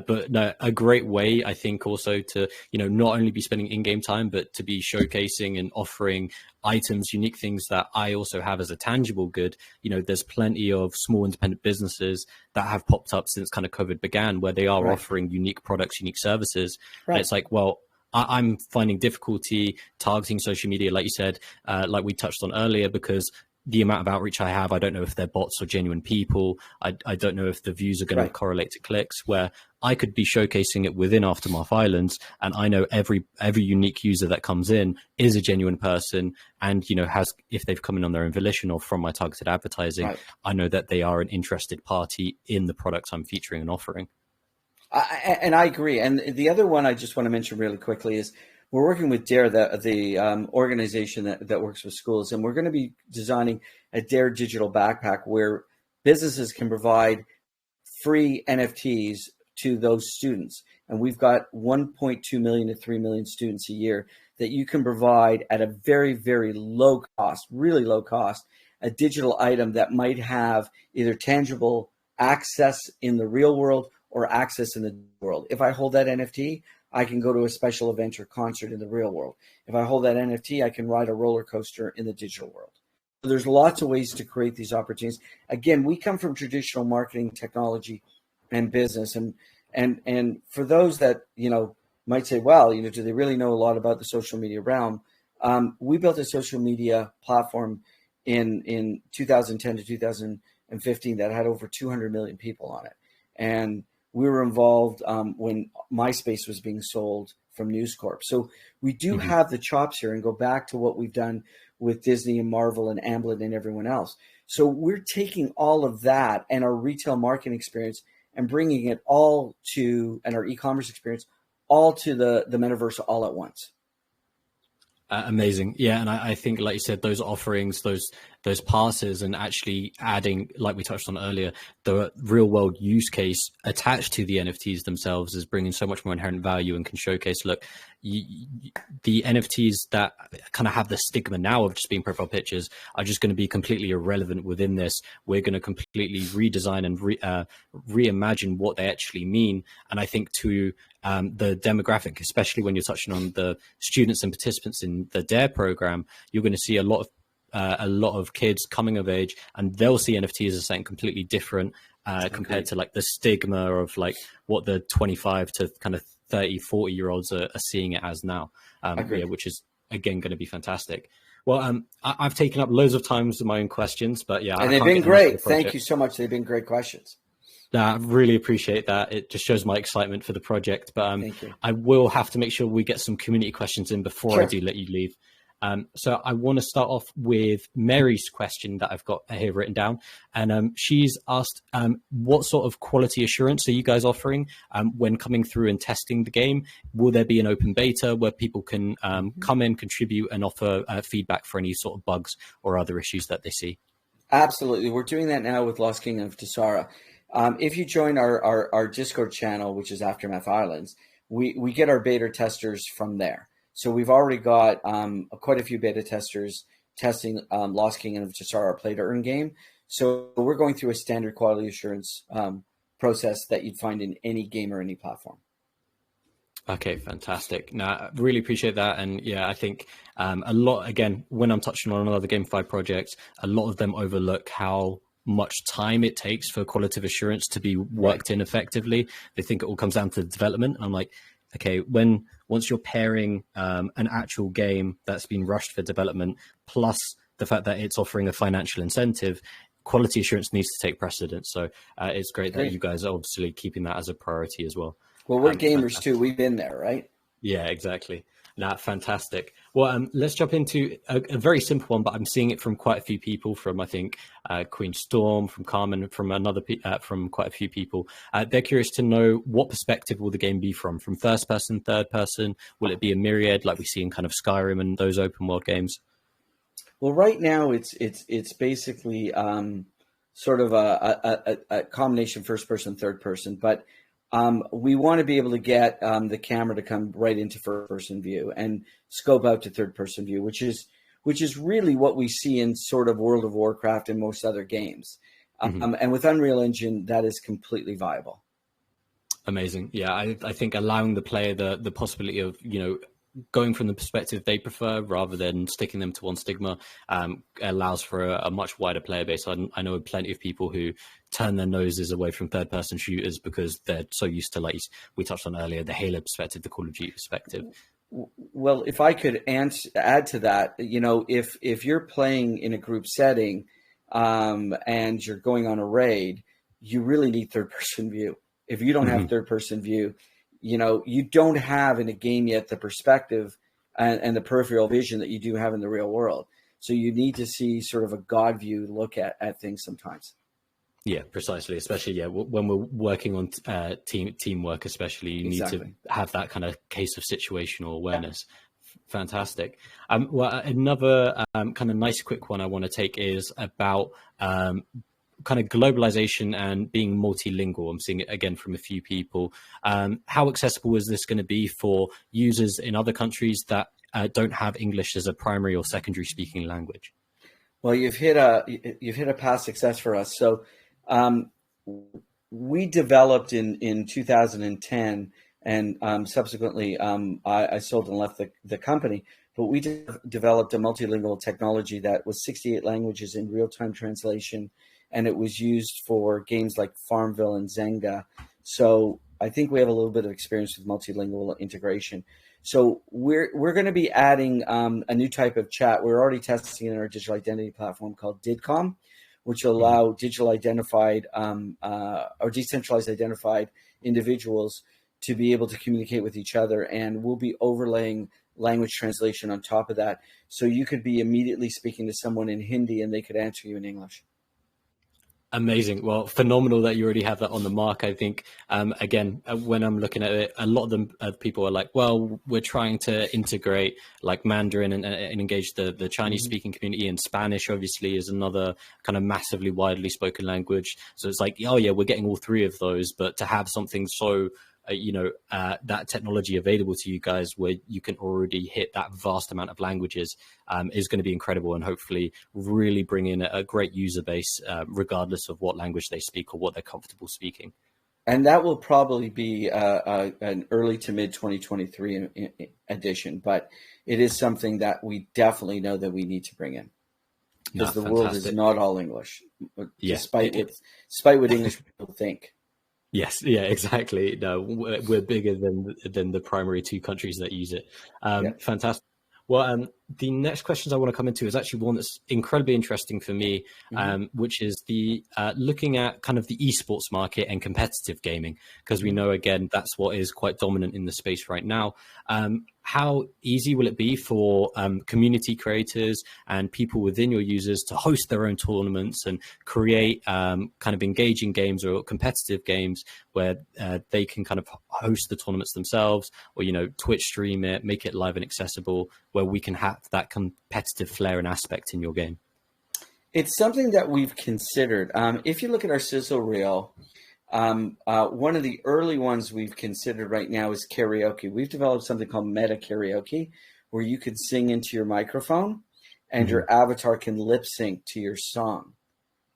S1: but no, a great way I think also to not only be spending in-game time, but to be showcasing and offering items, unique things that I also have as a tangible good. There's plenty of small independent businesses that have popped up since kind of COVID began, where they are offering unique products, unique services. And it's like, well, I'm finding difficulty targeting social media, like you said, like we touched on earlier, because the amount of outreach I have, I don't know if they're bots or genuine people. I don't know if the views are going to correlate to clicks, where I could be showcasing it within Aftermath Islands. And I know every unique user that comes in is a genuine person, and, if they've come in on their own volition or from my targeted advertising, I know that they are an interested party in the products I'm featuring and offering.
S2: And I agree. And the other one I just want to mention really quickly is, we're working with DARE, the organization that works with schools, and we're going to be designing a DARE digital backpack where businesses can provide free NFTs to those students. And we've got 1.2 million to 3 million students a year that you can provide at a very, very low cost, really low cost, a digital item that might have either tangible access in the real world or access in the world. If I hold that NFT, I can go to a special event or concert in the real world. If I hold that NFT, I can ride a roller coaster in the digital world. So there's lots of ways to create these opportunities. Again, we come from traditional marketing, technology, and business. And for those that, might say, well, do they really know a lot about the social media realm? We built a social media platform in 2010 to 2015 that had over 200 million people on it. And we were involved when MySpace was being sold from News Corp. So we do have the chops here, and go back to what we've done with Disney and Marvel and Amblin and everyone else. So we're taking all of that and our retail marketing experience and bringing it all to, and our e-commerce experience, all to the metaverse all at once.
S1: Amazing. Yeah. And I think, like you said, those offerings, those passes, and actually adding, like we touched on earlier, the real world use case attached to the NFTs themselves is bringing so much more inherent value and can showcase, look, the NFTs that kind of have the stigma now of just being profile pictures are just going to be completely irrelevant within this. We're going to completely redesign and reimagine what they actually mean. And I think to the demographic, especially when you're touching on the students and participants in the DARE program, you're going to see a lot of kids coming of age, and they'll see NFTs as something completely different compared to like the stigma of like what the 25 to kind of 30, 40-year-olds are seeing it as now, which is, again, going to be fantastic. Well, I've taken up loads of times with my own questions, but yeah.
S2: And they've been great. Thank you so much. They've been great questions.
S1: I really appreciate that. It just shows my excitement for the project. But I will have to make sure we get some community questions in before I do let you leave. So I want to start off with Mary's question that I've got here written down. And she's asked, what sort of quality assurance are you guys offering when coming through and testing the game? Will there be an open beta where people can come in, contribute, and offer feedback for any sort of bugs or other issues that they see?
S2: Absolutely. We're doing that now with Lost King of Tessara. If you join our Discord channel, which is Aftermath Islands, we get our beta testers from there. So we've already got quite a few beta testers testing Lost King of Tessara, our play to earn game. So we're going through a standard quality assurance process that you'd find in any game or any platform.
S1: Okay, fantastic. Now, I really appreciate that. And yeah, I think a lot, again, when I'm touching on another gamified project, a lot of them overlook how much time it takes for qualitative assurance to be worked in effectively. They think it all comes down to the development. I'm like, okay, once you're pairing an actual game that's been rushed for development, plus the fact that it's offering a financial incentive, quality assurance needs to take precedence. So it's great that
S2: Great.
S1: you guys are obviously keeping that as a priority as well.
S2: Well, we're gamers
S1: Fantastic.
S2: too. We've been there, right?
S1: Yeah, exactly. Nah, fantastic. Well, let's jump into a very simple one, but I'm seeing it from quite a few people. From I think Queen Storm, from Carmen, from from quite a few people. They're curious to know what perspective will the game be from first person, third person. Will it be a myriad like we see in kind of Skyrim and those open world games?
S2: Well, right now it's basically sort of a combination first person, third person, but we want to be able to get the camera to come right into first person view and scope out to third person view, which is really what we see in sort of World of Warcraft and most other games. And with Unreal Engine, that is completely viable.
S1: Amazing. Yeah, I think allowing the player the possibility of, going from the perspective they prefer rather than sticking them to one stigma allows for a much wider player base. I know plenty of people who turn their noses away from third person shooters because they're so used to, like we touched on earlier, the Halo perspective, the Call of Duty perspective.
S2: Well, if I could add to that, if you're playing in a group setting and you're going on a raid, you really need third person view. If you don't have third person view, you don't have in a game yet the perspective and the peripheral vision that you do have in the real world. So you need to see sort of a God view look at things sometimes.
S1: Yeah, precisely. Especially, when we're working on teamwork, especially, you need to have that kind of case of situational awareness. Yeah. Fantastic. Well, another kind of nice quick one I want to take is about kind of globalization and being multilingual. I'm seeing it again from a few people. How accessible is this going to be for users in other countries that don't have English as a primary or secondary speaking language?
S2: Well, you've hit a past success for us. So we developed in 2010, and subsequently I sold and left the company. But we developed a multilingual technology that was 68 languages in real-time translation, and it was used for games like Farmville and Zynga. So I think we have a little bit of experience with multilingual integration. So we're going to be adding a new type of chat. We're already testing in our digital identity platform called DIDCOM, which will allow digital identified or decentralized identified individuals to be able to communicate with each other. And we'll be overlaying language translation on top of that. So you could be immediately speaking to someone in Hindi and they could answer you in English.
S1: Amazing. Well, phenomenal that you already have that on the mark. I think, again, when I'm looking at it, a lot of them people are like, well, we're trying to integrate like Mandarin and engage the Chinese speaking community, and Spanish obviously is another kind of massively widely spoken language. So it's like, oh yeah, we're getting all three of those, but to have something so that technology available to you guys where you can already hit that vast amount of languages is going to be incredible, and hopefully really bring in a great user base regardless of what language they speak or what they're comfortable speaking.
S2: And that will probably be an early to mid 2023 edition, but it is something that we definitely know that we need to bring in, because the world is not all English, despite what English people think.
S1: Yes, yeah, exactly. No, we're bigger than the primary two countries that use it. Fantastic. Well, the next questions I want to come into is actually one that's incredibly interesting for me, which is the looking at kind of the esports market and competitive gaming, because we know, again, that's what is quite dominant in the space right now. How easy will it be for community creators and people within your users to host their own tournaments and create kind of engaging games or competitive games where they can kind of host the tournaments themselves, or, Twitch stream it, make it live and accessible, where we can have that competitive flair and aspect in your game?
S2: It's something that we've considered. If you look at our sizzle reel, one of the early ones we've considered right now is karaoke. We've developed something called meta karaoke, where you could sing into your microphone and your avatar can lip sync to your song.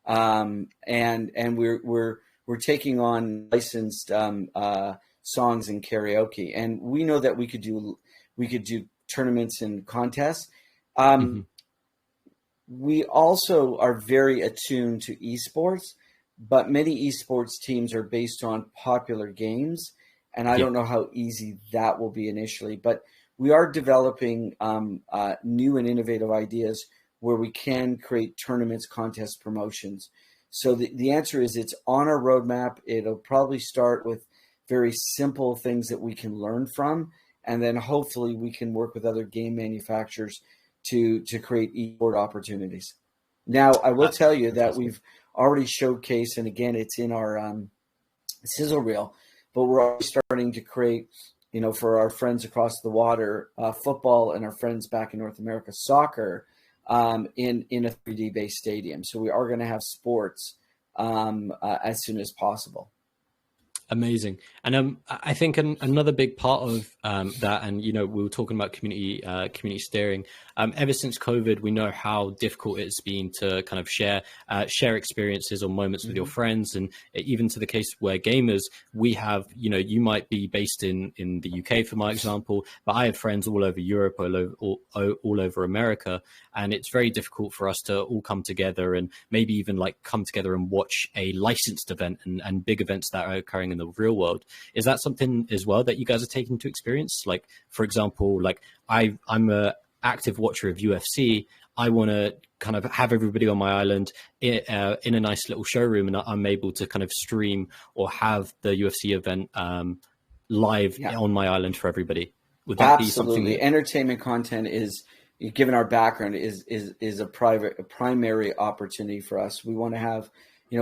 S2: And we're taking on licensed songs in karaoke, and we know that we could do tournaments and contests. We also are very attuned to esports, but many esports teams are based on popular games, and I don't know how easy that will be initially. But we are developing new and innovative ideas where we can create tournaments, contests, promotions. So the answer is it's on our roadmap. It'll probably start with very simple things that we can learn from, and then hopefully we can work with other game manufacturers to create esport opportunities. Now, I will tell you that we've already showcased, and again, it's in our sizzle reel, but we're already starting to create, for our friends across the water, football, and our friends back in North America, soccer, in a 3D based stadium. So we are going to have sports as soon as possible.
S1: Amazing. And I think another big part of that, and we were talking about community steering. Ever since COVID, we know how difficult it's been to kind of share experiences or moments with your friends, and even to the case where gamers, we have, you might be based in the UK, for my example, but I have friends all over Europe, all over America, and it's very difficult for us to all come together and maybe even like come together and watch a licensed event and big events that are occurring in the real world. Is that something as well that you guys are taking to experience? Like, for example, like I'm a active watcher of UFC. I want to kind of have everybody on my island in a nice little showroom, and I'm able to kind of stream or have the UFC event live on my island for everybody. Would that be something?
S2: Entertainment content is, given our background, is a primary opportunity for us. We want to have,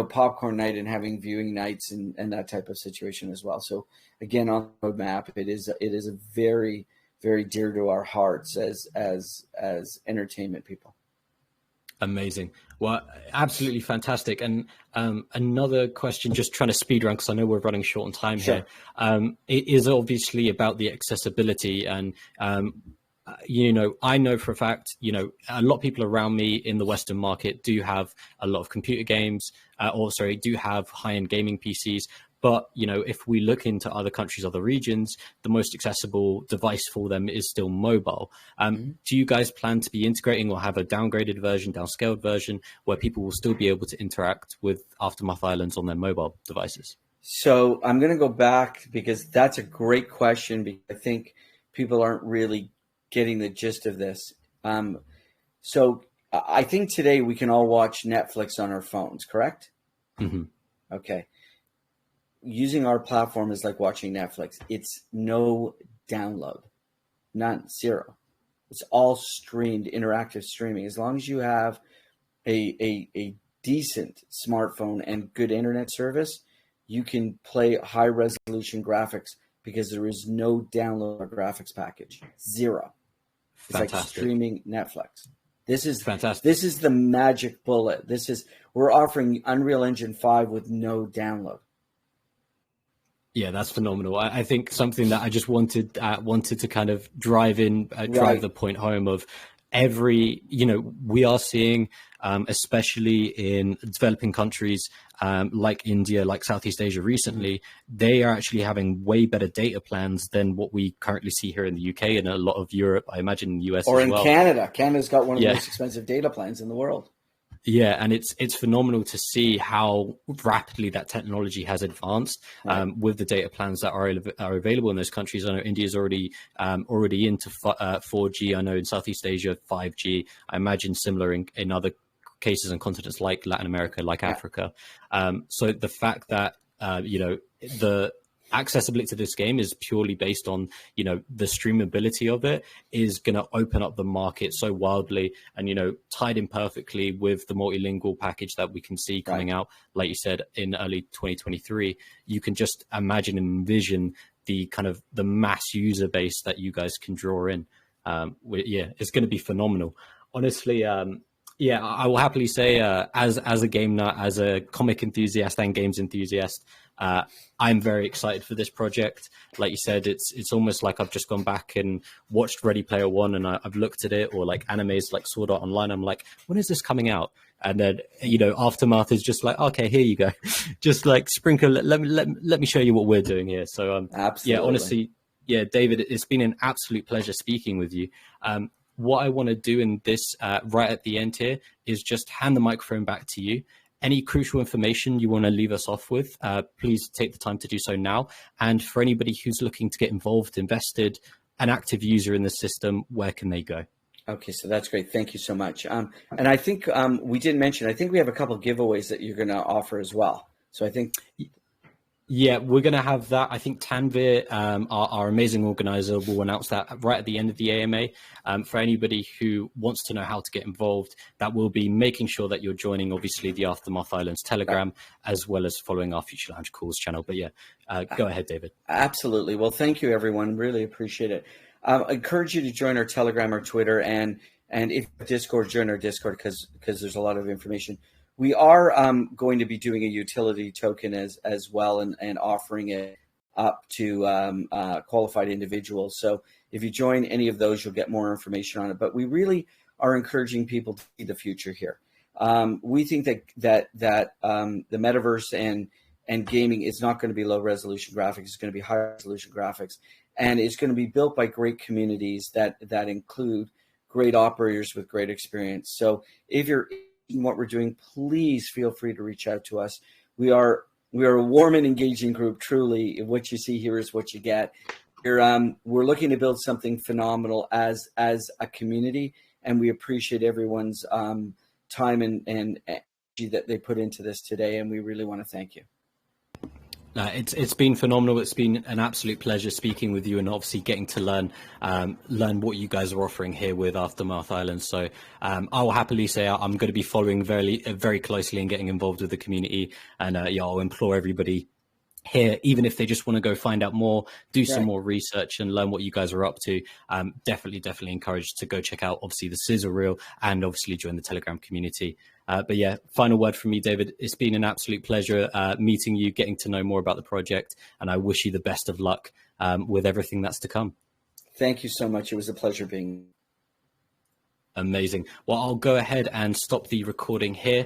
S2: popcorn night and having viewing nights and that type of situation as well. So again, on the roadmap, it is a very, very dear to our hearts as entertainment people.
S1: Amazing. Well, absolutely fantastic. And another question, just trying to speed run, because I know we're running short on time here. It is obviously about the accessibility, and I know for a fact, a lot of people around me in the Western market do have a lot of computer games, do have high-end gaming PCs. But, if we look into other countries, other regions, the most accessible device for them is still mobile. Do you guys plan to be integrating or have a downgraded version, downscaled version, where people will still be able to interact with Aftermath Islands on their mobile devices?
S2: So I'm going to go back, because that's a great question, because I think people aren't really getting the gist of this. So I think today we can all watch Netflix on our phones, correct?
S1: Mm-hmm.
S2: Okay. Using our platform is like watching Netflix. It's no download, none, zero. It's all streamed, interactive streaming. As long as you have a decent smartphone and good internet service, you can play high resolution graphics, because there is no download or graphics package. Zero. It's
S1: Fantastic.
S2: like streaming Netflix. This is
S1: fantastic.
S2: This is the magic bullet. We're offering Unreal Engine 5 with no download.
S1: Yeah, that's phenomenal. I think something that I just wanted to kind of drive the point home of we are seeing, especially in developing countries like India, like Southeast Asia recently, they are actually having way better data plans than what we currently see here in the UK and a lot of Europe, I imagine in the US
S2: or
S1: as
S2: in
S1: well.
S2: Canada. Canada's got one of the most expensive data plans in the world.
S1: Yeah, and it's phenomenal to see how rapidly that technology has advanced with the data plans that are available in those countries. I know India's already into 4G. I know in Southeast Asia 5G. I imagine similar in other cases and continents like Latin America, like Africa. So the fact that the accessibility to this game is purely based on the streamability of it is going to open up the market so wildly, and tied in perfectly with the multilingual package that we can see coming out, like you said, in early 2023. You can just imagine and envision the kind of the mass user base that you guys can draw in. It's going to be phenomenal, honestly. I will happily say, as a game nut, as a comic enthusiast and games enthusiast, I'm very excited for this project. Like you said, it's almost like I've just gone back and watched Ready Player One, and I've looked at it, or like animes like Sword Art Online. I'm like, when is this coming out? And then Aftermath is just like, okay, here you go, just like sprinkle. Let me show you what we're doing here. So
S2: absolutely,
S1: honestly, David, it's been an absolute pleasure speaking with you. What I want to do in this right at the end here is just hand the microphone back to you. Any crucial information you want to leave us off with, please take the time to do so now. And for anybody who's looking to get involved, invested, an active user in the system, where can they go?
S2: Okay, so that's great. Thank you so much. And I think we didn't mention, I think we have a couple of giveaways that you're going to offer as well. So I think.
S1: Yeah, we're going to have that. I think Tanvir, our amazing organizer, will announce that right at the end of the AMA. For anybody who wants to know how to get involved, that will be making sure that you're joining, obviously, the Aftermath Islands Telegram, as well as following our Future Lounge Calls channel. But yeah, go ahead, David.
S2: Absolutely. Well, thank you, everyone. Really appreciate it. I encourage you to join our Telegram or Twitter, and if Discord, join our Discord because there's a lot of information. We are going to be doing a utility token as well and offering it up to qualified individuals. So if you join any of those, you'll get more information on it. But we really are encouraging people to see the future here. We think that the metaverse and gaming is not going to be low resolution graphics. It's going to be high resolution graphics, and it's going to be built by great communities that include great operators with great experience. So if you're in what we're doing, please feel free to reach out to us. We are a warm and engaging group. Truly, what you see here is what you get. We're looking to build something phenomenal as a community, and we appreciate everyone's time and energy that they put into this today, and we really want to thank you.
S1: It's been phenomenal. It's been an absolute pleasure speaking with you, and obviously getting to learn what you guys are offering here with Aftermath Islands. So I will happily say I'm going to be following very closely and getting involved with the community. And I'll implore everybody here, even if they just want to go find out more, do some more research and learn what you guys are up to, definitely encouraged to go check out, obviously, the Sizzle Reel and obviously join the Telegram community. But yeah, final word from me, David. It's been an absolute pleasure meeting you, getting to know more about the project, and I wish you the best of luck with everything that's to come.
S2: Thank you so much. It was a pleasure being.
S1: Amazing. Well, I'll go ahead and stop the recording here.